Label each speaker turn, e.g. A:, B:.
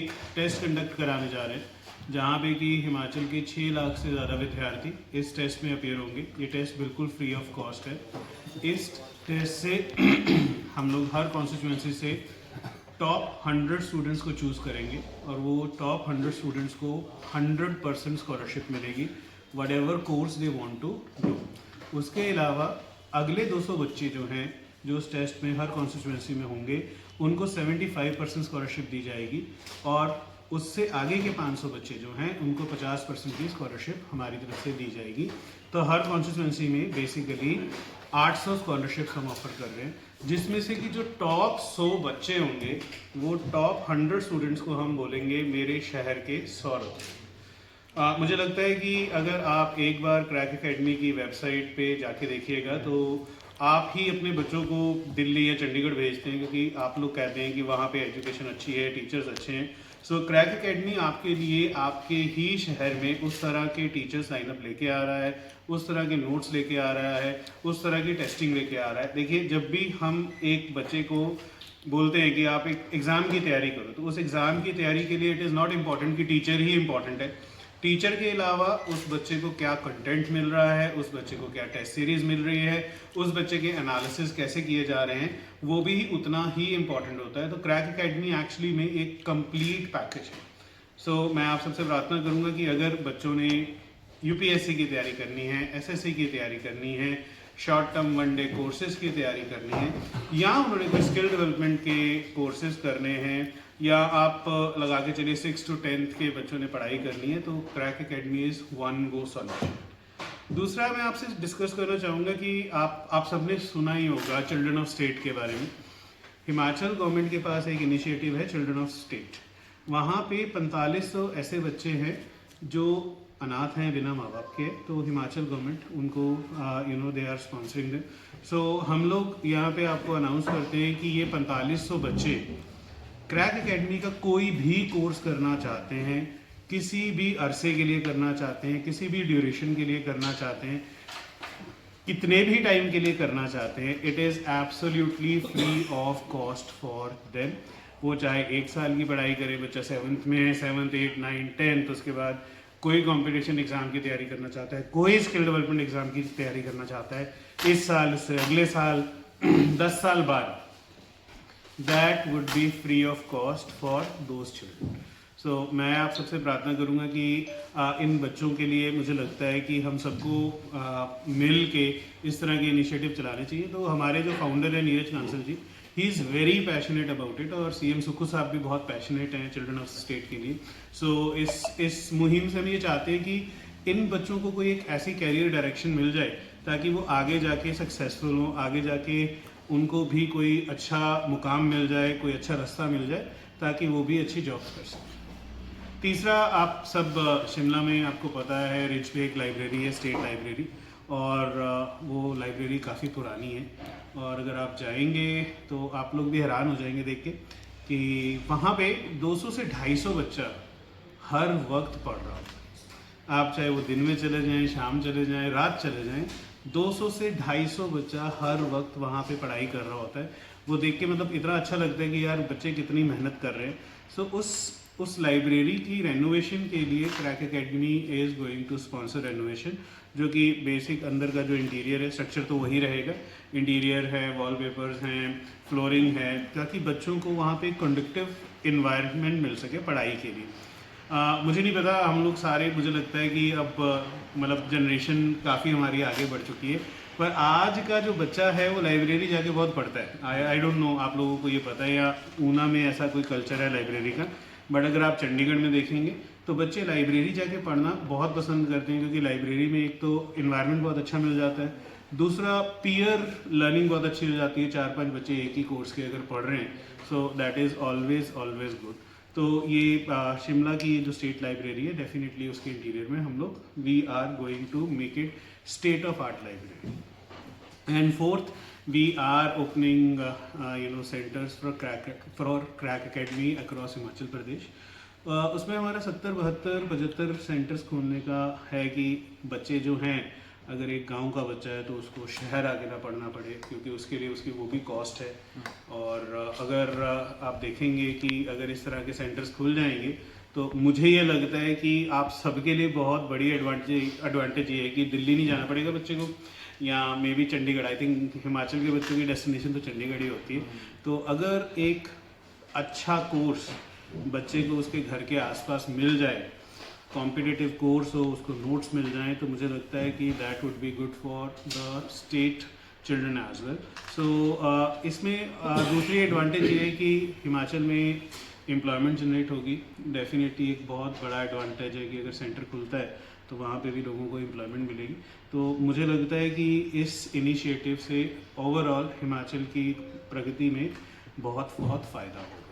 A: एक test conduct कराने जा रहे हैं जहाँ पे कि हिमाचल के 6 लाख से ज़्यादा विद्यार्थी इस टेस्ट में अपीयर होंगे। ये टेस्ट बिल्कुल फ्री ऑफ कॉस्ट है। इस टेस्ट से हम लोग हर कॉन्स्टिट्यूंसी से टॉप 100 स्टूडेंट्स को चूज़ करेंगे और वो टॉप 100 स्टूडेंट्स को 100% स्कॉलरशिप मिलेगी whatever course they want to do. उसके अलावा अगले 200 बच्चे जो हैं जो उस टेस्ट में हर कॉन्स्टिट्यूंसी में होंगे उनको 75% स्कॉलरशिप दी जाएगी और उससे आगे के 500 बच्चे जो हैं उनको 50% की स्कॉलरशिप हमारी तरफ से दी जाएगी। तो हर कॉन्स्टिट्यूंसी में बेसिकली 800 स्कॉलरशिप्स हम ऑफर कर रहे हैं, जिसमें से कि जो टॉप 100 बच्चे होंगे वो टॉप 100 स्टूडेंट्स को हम बोलेंगे मेरे शहर के 100 रुपये। मुझे लगता है कि अगर आप एक बार क्रैक एकेडमी की वेबसाइट पे जाके देखिएगा तो आप ही अपने बच्चों को दिल्ली या चंडीगढ़ भेजते हैं, क्योंकि आप लोग कहते हैं कि वहाँ पे एजुकेशन अच्छी है, टीचर्स अच्छे हैं। सो क्रैक एकेडमी आपके लिए आपके ही शहर में उस तरह के टीचर्स लाइनअप लेके आ रहा है, उस तरह के नोट्स लेके आ रहा है, उस तरह की टेस्टिंग लेके आ रहा है। देखिए, जब भी हम एक बच्चे को बोलते हैं कि आप एक एग्ज़ाम की तैयारी करो, तो उस एग्ज़ाम की तैयारी के लिए इट इज़ नॉट इम्पॉर्टेंट कि टीचर ही इम्पॉर्टेंट है। टीचर के अलावा उस बच्चे को क्या कंटेंट मिल रहा है, उस बच्चे को क्या टेस्ट सीरीज मिल रही है, उस बच्चे के एनालिसिस कैसे किए जा रहे हैं, वो भी उतना ही इम्पॉर्टेंट होता है। तो क्रैक एकेडमी एक्चुअली में एक कंप्लीट पैकेज है। सो मैं आप सबसे प्रार्थना करूंगा कि अगर बच्चों ने यूपीएससी की तैयारी करनी है, एसएससी की तैयारी करनी है, short term one day courses की तैयारी करनी है, या उन्होंने कोई स्किल डेवलपमेंट के कोर्सेज करने हैं, या आप लगा के चलिए 6 to 10th के बच्चों ने पढ़ाई करनी है, तो crack Academy is one go solution. दूसरा मैं आपसे डिस्कस करना चाहूँगा कि आप सबने सुना ही होगा चिल्ड्रन ऑफ स्टेट के बारे में। हिमाचल गवर्नमेंट के पास एक इनिशिएटिव है चिल्ड्रन ऑफ स्टेट। वहाँ पे 4500 ऐसे बच्चे हैं जो अनाथ हैं, बिना माँ बाप के। तो हिमाचल गवर्नमेंट उनको दे आर स्पॉन्सरिंग देम। सो हम लोग यहाँ पे आपको अनाउंस करते हैं कि ये 4500 बच्चे क्रैक एकेडमी का कोई भी कोर्स करना चाहते हैं, किसी भी अरसे के लिए करना चाहते हैं, किसी भी ड्यूरेशन के लिए करना चाहते हैं, कितने भी टाइम के लिए करना चाहते हैं, it is absolutely free of cost for them. वो चाहे 1 साल की पढ़ाई करे, बच्चा 7th में है, 7th 8 9 10th, उसके बाद कोई कंपटीशन एग्ज़ाम की तैयारी करना चाहता है, कोई स्किल डेवलपमेंट एग्ज़ाम की तैयारी करना चाहता है, इस साल से अगले साल 10 साल बाद, that would be free of cost for those children. So मैं आप सबसे प्रार्थना करूँगा कि इन बच्चों के लिए मुझे लगता है कि हम सबको मिल के इस तरह के इनिशिएटिव चलाने चाहिए। तो हमारे जो फाउंडर है Neeraj Kansal ji, he is very passionate about it, और सीएम सुक्खू साहब भी बहुत पैशनेट हैं चिल्ड्रन ऑफ स्टेट के लिए। सो इस मुहिम से हम ये चाहते हैं कि इन बच्चों को कोई एक ऐसी कैरियर डायरेक्शन मिल जाए ताकि वो आगे जाके सक्सेसफुल हों, आगे जाके उनको भी कोई अच्छा मुकाम मिल जाए, कोई अच्छा रास्ता मिल जाए, ताकि वो भी अच्छी जॉब्स कर सकें। तीसरा, आप सब शिमला में आपको पता है रिज पे एक लाइब्रेरी है, स्टेट लाइब्रेरी, और वो लाइब्रेरी काफ़ी पुरानी है, और अगर आप जाएंगे तो आप लोग भी हैरान हो जाएंगे देख के कि वहाँ पे 200 से 250 बच्चा हर वक्त पढ़ रहा होता है। आप चाहे वो दिन में चले जाएं, शाम चले जाएं, रात चले जाएं, 200 से 250 बच्चा हर वक्त वहाँ पे पढ़ाई कर रहा होता है। वो देख के मतलब इतना अच्छा लगता है कि यार बच्चे कितनी मेहनत कर रहे हैं। सो उस लाइब्रेरी की रेनोवेशन के लिए Crack Academy is going to sponsor renovation, जो कि बेसिक अंदर का जो इंटीरियर है, स्ट्रक्चर तो वही रहेगा, इंटीरियर है, वॉलपेपर्स हैं, फ्लोरिंग है, ताकि बच्चों को वहाँ पे कंडक्टिव इन्वायरमेंट मिल सके पढ़ाई के लिए। मुझे नहीं पता, हम लोग सारे, मुझे लगता है कि अब मतलब जनरेशन काफ़ी हमारी आगे बढ़ चुकी है, पर आज का जो बच्चा है वो लाइब्रेरी जाके बहुत पढ़ता है। आई डोंट नो आप लोगों को ये पता है या ऊना में ऐसा कोई कल्चर है लाइब्रेरी का, बट अगर आप चंडीगढ़ में देखेंगे तो बच्चे लाइब्रेरी जाके पढ़ना बहुत पसंद करते हैं, क्योंकि लाइब्रेरी में एक तो इन्वायरमेंट बहुत अच्छा मिल जाता है, दूसरा पीयर लर्निंग बहुत अच्छी हो जाती है। 4-5 बच्चे एक ही कोर्स के अगर पढ़ रहे हैं, so that is always good. तो ये शिमला की जो स्टेट लाइब्रेरी है, डेफिनेटली उसके इंटीरियर में हम लोग we are going to make it state of art library. And fourth, we are opening centres for Crack Academy across Himachal Pradesh. उसमें हमारा 70, 72, 75 सेंटर्स खोलने का है कि बच्चे जो हैं अगर एक गांव का बच्चा है तो उसको शहर आके ना पढ़ना पड़े, क्योंकि उसके लिए उसकी वो भी कॉस्ट है। और अगर आप देखेंगे कि अगर इस तरह के सेंटर्स खुल जाएंगे तो मुझे ये लगता है कि आप सबके लिए बहुत बड़ी एडवांटेज ये है कि दिल्ली नहीं जाना पड़ेगा बच्चे को, या may be Chandigarh. I think Himachal के बच्चों की डेस्टिनेशन तो चंडीगढ़ ही होती है। तो अगर एक अच्छा कोर्स बच्चे को उसके घर के आसपास मिल जाए, कॉम्पिटिटिव कोर्स हो, उसको नोट्स मिल जाएं, तो मुझे लगता है कि that would be good for the state children as well. So इसमें दूसरी एडवांटेज ये है कि हिमाचल में एम्प्लॉयमेंट जनरेट होगी। डेफिनेटली एक बहुत बड़ा एडवांटेज है कि अगर सेंटर खुलता है तो वहाँ पे भी लोगों को एम्प्लॉयमेंट मिलेगी। तो मुझे लगता है कि इस इनिशिएटिव से ओवरऑल हिमाचल की प्रगति में बहुत बहुत फ़ायदा होगा।